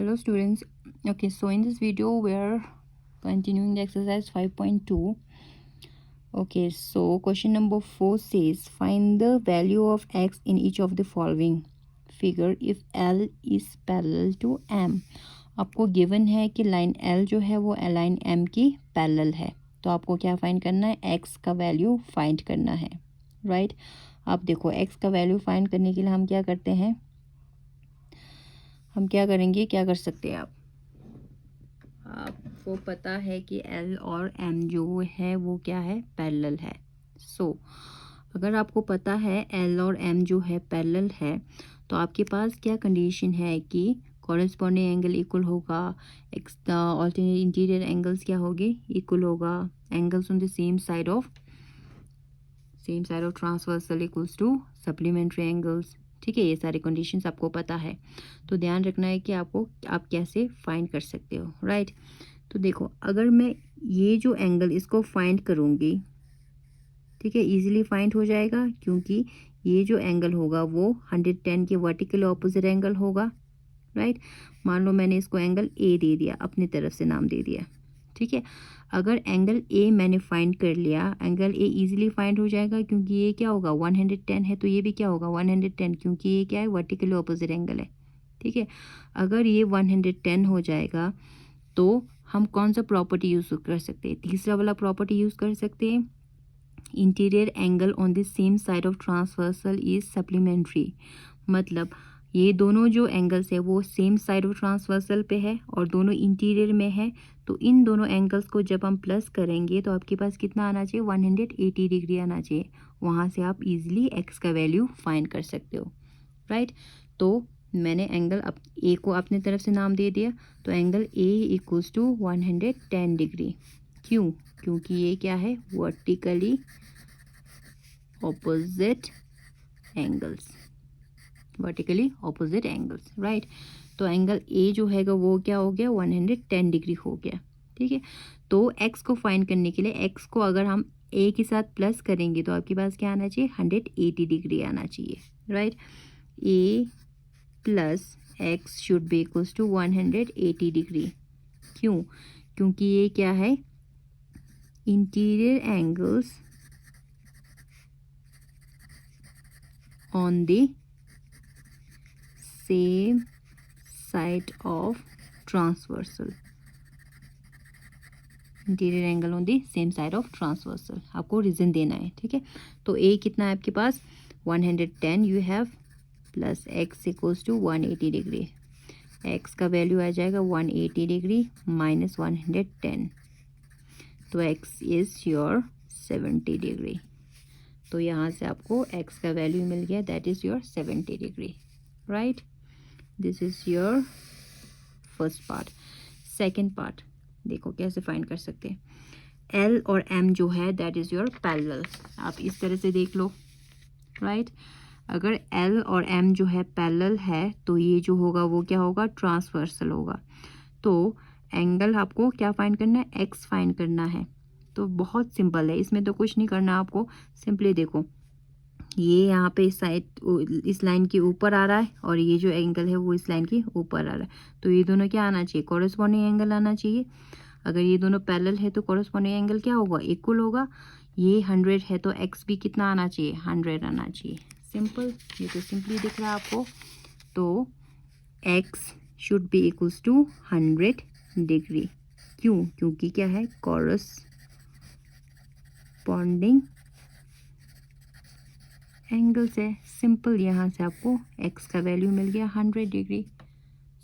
Hello students. Okay, so in this video we are continuing the exercise 5.2. Okay, so question number 4 says find the value of x in each of the following figure if L is parallel to M. आपको given है कि line L जो है वो line M की parallel है, तो आपको क्या फाइंड करना है, x का वैल्यू फाइंड करना है, राइट। अब देखो x का वैल्यू फाइंड करने के लिए हम क्या करते हैं, हम क्या करेंगे, क्या कर सकते हैं आपको पता है कि L और M जो है वो क्या है, पैरेलल है। सो अगर आपको पता है L और M जो है पैरेलल है, तो आपके पास क्या कंडीशन है कि कॉरेस्पॉन्डिंग एंगल इक्वल होगा, ऑल्टरनेट इंटीरियर एंगल्स क्या होगी, इक्वल होगा, angles on the same side of transversal equals to supplementary angles. ठीक है, ये सारे कंडीशंस आपको पता है, तो ध्यान रखना है कि आप कैसे फाइंड कर सकते हो, राइट। तो देखो अगर मैं ये जो एंगल इसको फाइंड करूँगी, ठीक है, इजीली फाइंड हो जाएगा, क्योंकि ये जो एंगल होगा वो 110 के वर्टिकल ऑपोजिट एंगल होगा, राइट। मान लो मैंने इसको एंगल ए दे दिया, अपनी तरफ से नाम दे दिया, ठीक है। अगर एंगल ए मैंने फाइंड कर लिया, एंगल ए इजीली फाइंड हो जाएगा, क्योंकि ये क्या होगा 110 है, तो ये भी क्या होगा 110, क्योंकि ये क्या है वर्टिकली ऑपोजिट एंगल है, ठीक है। अगर ये 110 हो जाएगा तो हम कौन सा प्रॉपर्टी यूज़ कर सकते हैं, तीसरा वाला प्रॉपर्टी यूज़ कर सकते हैं, interior angle on the same side of transversal is supplementary. मतलब ये दोनों जो एंगल्स है वो सेम साइड ऑफ ट्रांसवर्सल पे है और दोनों इंटीरियर में है, तो इन दोनों एंगल्स को जब हम प्लस करेंगे तो आपके पास कितना आना चाहिए, 180 डिग्री आना चाहिए। वहाँ से आप इजीली एक्स का वैल्यू फाइंड कर सकते हो, राइट। तो मैंने एंगल ए को अपनी तरफ से नाम दे दिया, तो angle A equals to 110 degree. क्यों, क्योंकि ये क्या है, vertically opposite angles, vertically opposite angles, right. तो एंगल ए जो है वो क्या हो गया, 110 डिग्री हो गया, ठीक है। तो एक्स को फाइंड करने के लिए एक्स को अगर हम ए के साथ प्लस करेंगे तो आपके पास क्या आना चाहिए, 180 डिग्री आना चाहिए, right. A plus x should be equals to 180 degree. क्यों, क्योंकि ये क्या है, interior angles on the same side of transversal, interior angle on the same side of transversal, आपको रीजन देना है, ठीक है। तो ए कितना है आपके पास 110 you have, plus x equals to 180 degree, x का वैल्यू आ जाएगा 180 डिग्री माइनस 110, तो एक्स इज योर 70 डिग्री। तो यहाँ से आपको x का वैल्यू मिल गया, that is your 70 degree, right. This is your first part. Second part देखो कैसे फाइंड कर सकते हैं, L और M जो है दैट इज़ योर पैरेलल। आप इस तरह से देख लो, राइट। अगर L और M जो है पैरेलल है तो ये जो होगा वो क्या होगा, ट्रांसवर्सल होगा। तो एंगल आपको क्या फाइंड करना है, x फाइंड करना है। तो बहुत सिंपल है, इसमें तो कुछ नहीं करना आपको, सिंपली देखो ये यहाँ पे इस साइड इस लाइन के ऊपर आ रहा है और ये जो एंगल है वो इस लाइन के ऊपर आ रहा है, तो ये दोनों क्या आना चाहिए, कॉरेस्पॉन्डिंग एंगल आना चाहिए। अगर ये दोनों पैरेलल है तो कॉरेस्पॉन्डिंग एंगल क्या होगा, इक्वल होगा। ये 100 है तो एक्स भी कितना आना चाहिए, 100 आना चाहिए। सिंपल, ये तो सिंपली दिख रहा है आपको। तो x should be equals to 100 degree. क्यों, क्योंकि क्या है, कॉरेस्पॉन्डिंग एंगल्स है। सिंपल, यहाँ से आपको x का वैल्यू मिल गया 100 डिग्री।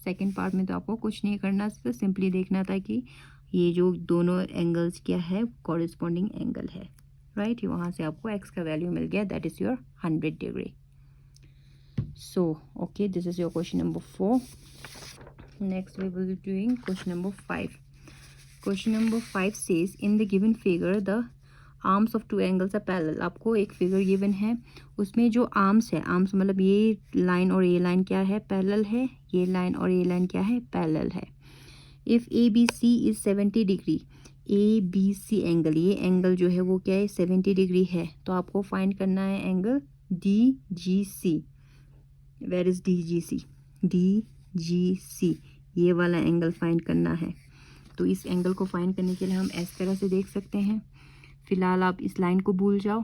सेकेंड पार्ट में तो आपको कुछ नहीं करना, सिर्फ सिंपली देखना था कि ये जो दोनों एंगल्स क्या है, कॉरेस्पॉन्डिंग एंगल है, राइट। वहाँ से आपको x का वैल्यू मिल गया, that is your 100 degree. So okay, this is your question number 4। Next we will be doing question number 5। Question number 5 says in the given figure the arms of two angles are parallel. आपको एक figure given है, उसमें जो arms है, arms मतलब ये line और ये लाइन क्या है, पैरेलल है, ये लाइन और ये लाइन क्या है, पैरेलल है। If A B C is 70 degree, A B C angle, ये एंगल जो है वो क्या है, 70 डिग्री है, तो आपको फाइंड करना है angle D G C. Where is D G C, D G C ये वाला एंगल फाइंड करना है। तो इस एंगल को फाइंड करने के लिए हम इस तरह से देख सकते हैं। फिलहाल आप इस लाइन को भूल जाओ।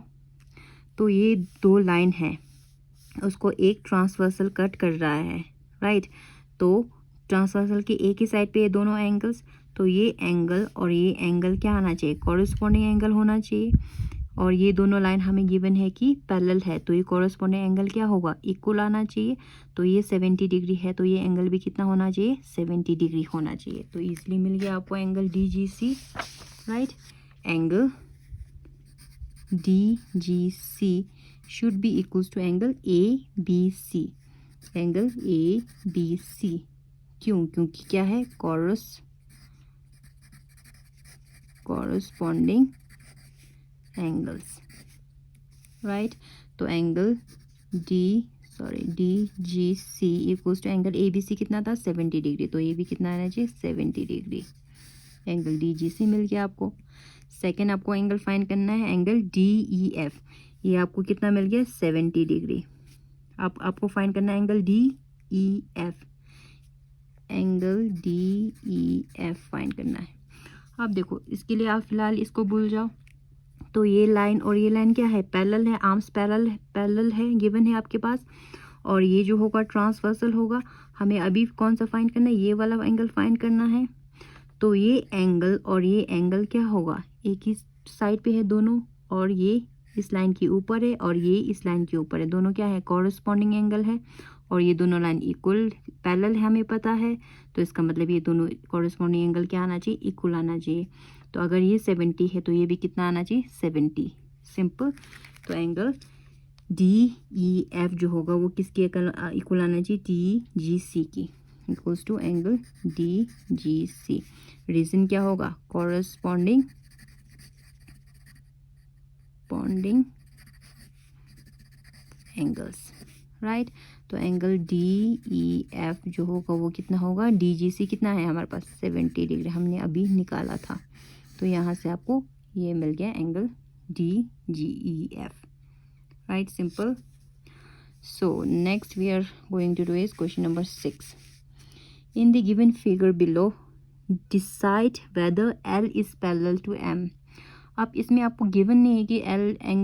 तो ये दो लाइन है, उसको एक ट्रांसवर्सल कट कर रहा है, राइट। तो ट्रांसवर्सल के एक ही साइड पे ये दोनों एंगल्स, तो ये एंगल और ये एंगल क्या आना चाहिए, कॉरेस्पॉन्डिंग एंगल होना चाहिए। और ये दोनों लाइन हमें गिवन है कि पैरेलल है, तो ये कॉरेस्पॉन्डिंग एंगल क्या होगा, इक्वल आना चाहिए। तो ये 70 डिग्री है, तो ये एंगल भी कितना होना चाहिए, 70 डिग्री होना चाहिए। तो इजीली मिल गया आपको angle DGC, right. Angle DGC should be equals to angle ABC, angle ABC। क्यों, क्योंकि क्या है, कॉरेस्पॉन्डिंग एंगल्स, राइट। तो angle DGC equals to angle ABC कितना था, 70 डिग्री। तो ये भी कितना आना चाहिए, 70 डिग्री। एंगल DGC मिल गया आपको। सेकेंड आपको एंगल फाइंड करना है, एंगल DEF। ये आपको कितना मिल गया, 70 डिग्री। आपको फाइंड करना है angle DEF, angle DEF find करना है। अब देखो, इसके लिए आप फिलहाल इसको भूल जाओ। तो ये लाइन और ये लाइन क्या है, पैरेलल है, आर्म्स पैरेलल है, गिवन है आपके पास। और ये जो होगा ट्रांसवर्सल होगा। हमें अभी कौन सा फाइंड करना है, ये वाला एंगल फाइंड करना है। तो ये एंगल और ये एंगल क्या होगा, एक ही साइड पे है दोनों, और ये इस लाइन के ऊपर है और ये इस लाइन के ऊपर है। दोनों क्या है, कॉरेस्पॉन्डिंग एंगल है। और ये दोनों लाइन इक्वल पैरेलल है, हमें पता है। तो इसका मतलब ये दोनों कॉरेस्पॉन्डिंग एंगल क्या आना चाहिए, इक्वल आना चाहिए। तो अगर ये 70 है तो ये भी कितना आना चाहिए, 70। सिंपल। तो एंगल DEF जो होगा वो किसकी इक्वल आना चाहिए, DGC की, equals to angle DGC। Reason क्या होगा, कॉरेस्पॉन्डिंग एंगल्स, राइट। तो एंगल DEF जो होगा वो कितना होगा, DGC कितना है हमारे पास, 70 डिग्री हमने अभी निकाला था। तो यहाँ से आपको ये मिल गया angle DGEF, right, simple. So next we are going to do is question number 6। In the given figure below decide whether L is parallel to M। अब इसमें आपको गिवन नहीं है कि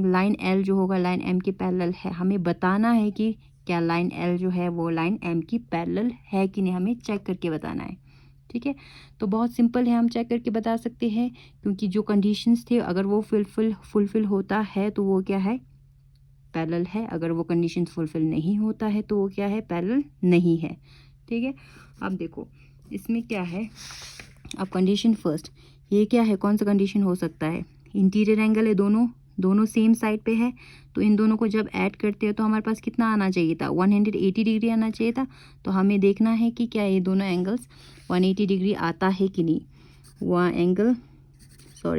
लाइन L जो होगा लाइन M के parallel है। हमें बताना है कि क्या लाइन L जो है वो लाइन M की पैरेलल है कि नहीं, हमें चेक करके बताना है, ठीक है। तो बहुत सिंपल है, हम चेक करके बता सकते हैं, क्योंकि जो कंडीशंस थे अगर वो फुलफिल होता है तो वो क्या है, पैरेलल है। अगर वो कंडीशन फुलफिल नहीं होता है तो वो क्या है, पैरेलल नहीं है, ठीक है। अब देखो इसमें क्या है, अब कंडीशन फर्स्ट, ये क्या है, कौन सा कंडीशन हो सकता है, इंटीरियर एंगल है, दोनों सेम साइड पे है। तो इन दोनों को जब ऐड करते हैं तो हमारे पास कितना आना चाहिए था, 180 डिग्री आना चाहिए था। तो हमें देखना है कि क्या ये दोनों एंगल्स 180 डिग्री आता है कि नहीं।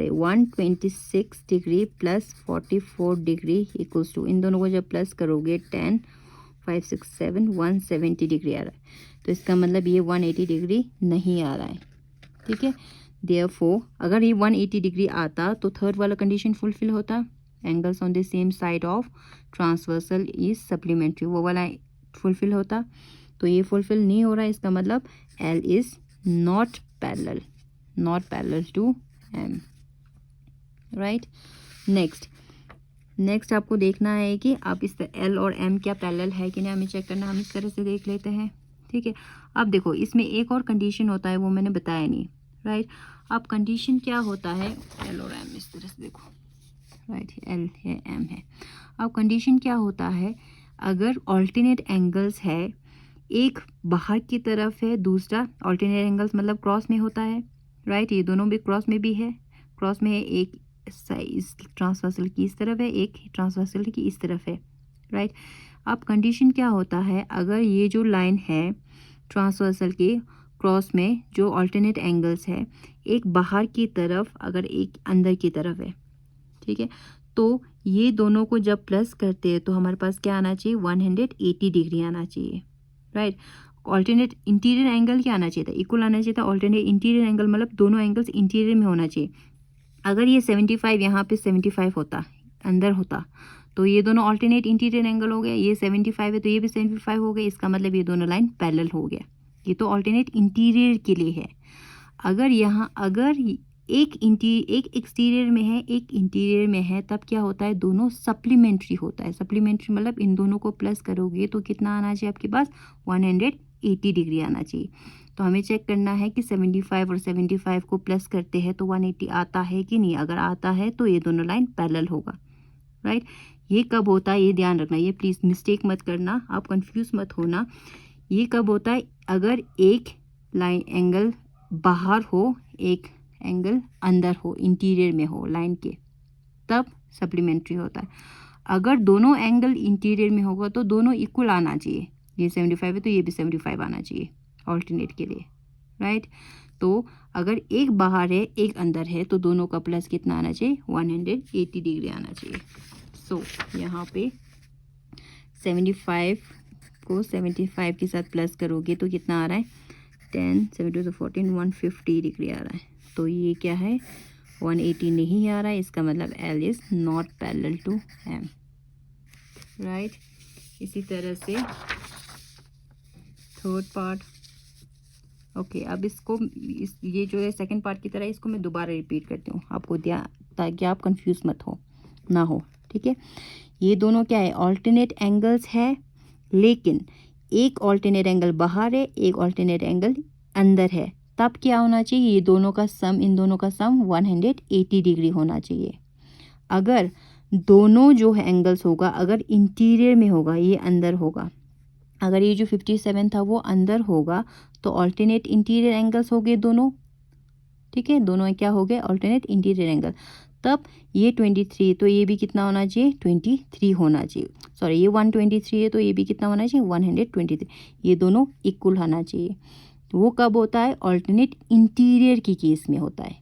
126 degree plus 44 degree equals to, इन दोनों को जब प्लस करोगे 10 5 6 7 170 डिग्री आ रहा है। तो इसका मतलब ये 180 डिग्री नहीं आ रहा है, ठीक है। देयरफॉर अगर ये 180 डिग्री आता तो थर्ड वाला कंडीशन फुलफिल होता, angles on the same side of transversal is supplementary, वो वाला फुलफिल होता। तो ये फुलफिल नहीं हो रहा है, इसका मतलब L is not parallel to M, right. Next आपको देखना है कि आप इस L और M क्या पैरेलल है कि नहीं, हमें चेक करना। हम इस तरह से देख लेते हैं, ठीक है। अब देखो इसमें एक और कंडीशन होता है, वो मैंने बताया नहीं, राइट। अब कंडीशन क्या होता है, L और M इस तरह से देखो, राइट, L है M है। अब कंडीशन क्या होता है, अगर ऑल्टरनेट एंगल्स है, एक बाहर की तरफ है, दूसरा ऑल्टरनेट एंगल्स मतलब क्रॉस में होता है, राइट। ये दोनों भी क्रॉस में भी है, क्रॉस में है, एक इस ट्रांसवर्सल की इस तरफ है, एक ट्रांसवर्सल की इस तरफ है, राइट। अब कंडीशन क्या होता है, अगर ये जो लाइन है ट्रांसवर्सल के क्रॉस में जो ऑल्टरनेट एंगल्स है, एक बाहर की तरफ अगर एक अंदर की तरफ है, ठीक है, तो ये दोनों को जब प्लस करते हैं तो हमारे पास क्या आना चाहिए, 180 डिग्री आना चाहिए, राइट। ऑल्टरनेट इंटीरियर एंगल क्या आना चाहिए था, इक्वल आना चाहिए था। ऑल्टरनेट इंटीरियर एंगल मतलब दोनों एंगल्स इंटीरियर में होना चाहिए। अगर ये 75 यहाँ पे 75 होता, अंदर होता, तो ये दोनों ऑल्टरनेट इंटीरियर एंगल हो गया। ये 75 है तो ये भी 75 हो गया, इसका मतलब ये दोनों लाइन पैरेलल हो गया, ये तो ऑल्टरनेट इंटीरियर के लिए है। अगर यहाँ अगर एक एक्सटीरियर में है एक इंटीरियर में है, तब क्या होता है, दोनों सप्लीमेंट्री होता है। सप्लीमेंट्री मतलब इन दोनों को प्लस करोगे तो कितना आना चाहिए आपके पास, 180 डिग्री आना चाहिए। तो हमें चेक करना है कि 75 और 75 को प्लस करते हैं तो 180 आता है कि नहीं। अगर आता है तो ये दोनों लाइन पैरेलल होगा, राइट। ये कब होता है, ये ध्यान रखना, ये प्लीज़ मिस्टेक मत करना, आप कंफ्यूज मत होना। ये कब होता है, अगर एक लाइन एंगल बाहर हो, एक एंगल अंदर हो, इंटीरियर में हो लाइन के, तब सप्लीमेंट्री होता है। अगर दोनों एंगल इंटीरियर में होगा तो दोनों इक्वल आना चाहिए। ये 75 है तो ये भी 75 आना चाहिए ऑल्टरनेट के लिए, राइट। तो अगर एक बाहर है एक अंदर है तो दोनों का प्लस कितना आना चाहिए, 180 डिग्री आना चाहिए। सो यहाँ पे 75 को 75 के साथ प्लस करोगे तो कितना आ रहा है, 10 72 14 150 डिग्री आ रहा है। तो ये क्या है, 180 नहीं आ रहा है, इसका मतलब L is not parallel to M, right. इसी तरह से थर्ड पार्ट, ओके। अब इसको ये जो है सेकंड पार्ट की तरह, इसको मैं दोबारा रिपीट करती हूँ आपको ताकि आप कंफ्यूज मत हो ना हो, ठीक है। ये दोनों क्या है, ऑल्टरनेट एंगल्स है, लेकिन एक ऑल्टरनेट एंगल बाहर है एक ऑल्टरनेट एंगल अंदर है, तब क्या होना चाहिए, ये दोनों का सम, इन दोनों का सम 180 डिग्री होना चाहिए। अगर दोनों जो है एंगल्स होगा, अगर इंटीरियर में होगा ये अंदर होगा, अगर ये जो 57 था वो अंदर होगा तो ऑल्टरनेट इंटीरियर एंगल्स हो गए दोनों, ठीक है। दोनों क्या हो गए, ऑल्टरनेट इंटीरियर एंगल। तब ये 23 तो ये भी कितना होना चाहिए, 23 होना चाहिए। सॉरी, ये 123 है तो ये भी कितना होना चाहिए, 123। ये दोनों इक्वल होना चाहिए। वो कब होता है, ऑल्टरनेट इंटीरियर की केस में होता है।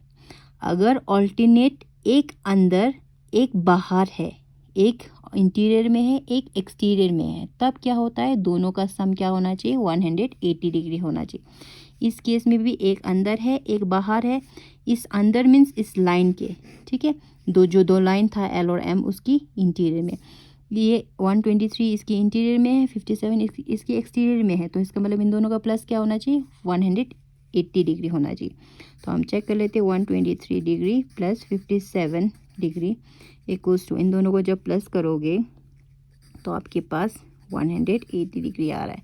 अगर ऑल्टरनेट एक अंदर एक बाहर है, एक इंटीरियर में है एक एक्सटीरियर में है, तब क्या होता है, दोनों का सम क्या होना चाहिए, 180 डिग्री होना चाहिए। इस केस में भी एक अंदर है एक बाहर है, इस अंदर मीन्स इस लाइन के, ठीक है। दो लाइन था L और M उसकी इंटीरियर में, ये 123 इसकी इंटीरियर में है, 57 इसकी एक्सटीरियर में है, तो इसका मतलब इन दोनों का प्लस क्या होना चाहिए, 180 डिग्री होना चाहिए। तो हम चेक कर लेते हैं, 123 degree plus 57 degree equals to, इन दोनों को जब प्लस करोगे तो आपके पास 180 डिग्री आ रहा है।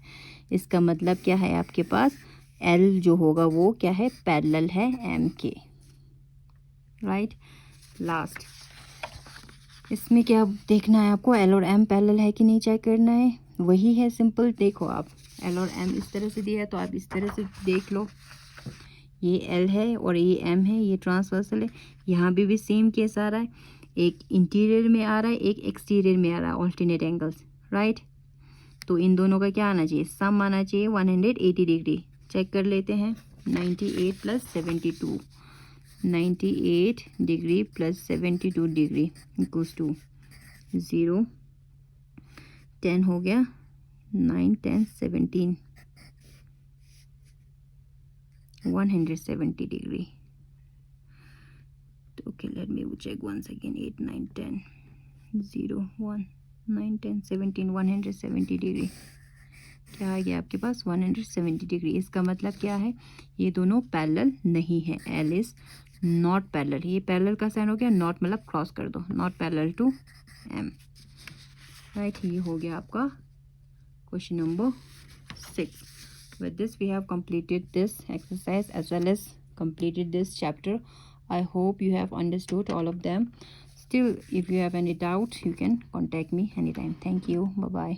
इसका मतलब क्या है, आपके पास L जो होगा वो क्या है, पैरेलल है M के, राइट। लास्ट इसमें क्या देखना है आपको, L और M पैरेलल है कि नहीं चेक करना है, वही है सिंपल। देखो आप L और M इस तरह से दिया है तो आप इस तरह से देख लो, ये L है और ये M है, ये ट्रांसवर्सल है। यहाँ भी सेम केस आ रहा है, एक इंटीरियर में आ रहा है एक एक्सटीरियर में आ रहा है, ऑल्टरनेट एंगल्स, राइट। तो इन दोनों का क्या आना चाहिए, सम आना चाहिए 180 डिग्री। चेक कर लेते हैं, 98 plus 72, 98 degree plus 72 degree equals to 0, 10 हो गया, 9 10 17, 170 degree. Okay, let me check once again, 8 9 10 0 1 9 10 17, 170 degree. क्या आ गया आपके पास, 170 डिग्री। इसका मतलब क्या है, ये दोनों पैरेलल नहीं है, L इज नॉट पैरेलल। ये पैरेलल का साइन हो गया, नॉट मतलब क्रॉस कर दो, not parallel to M, right. ये हो गया आपका question number 6। With this we have completed this exercise as well as completed this chapter. I hope you have understood all of them. Still, if you have any doubt, you can contact me anytime. Thank you. Bye bye.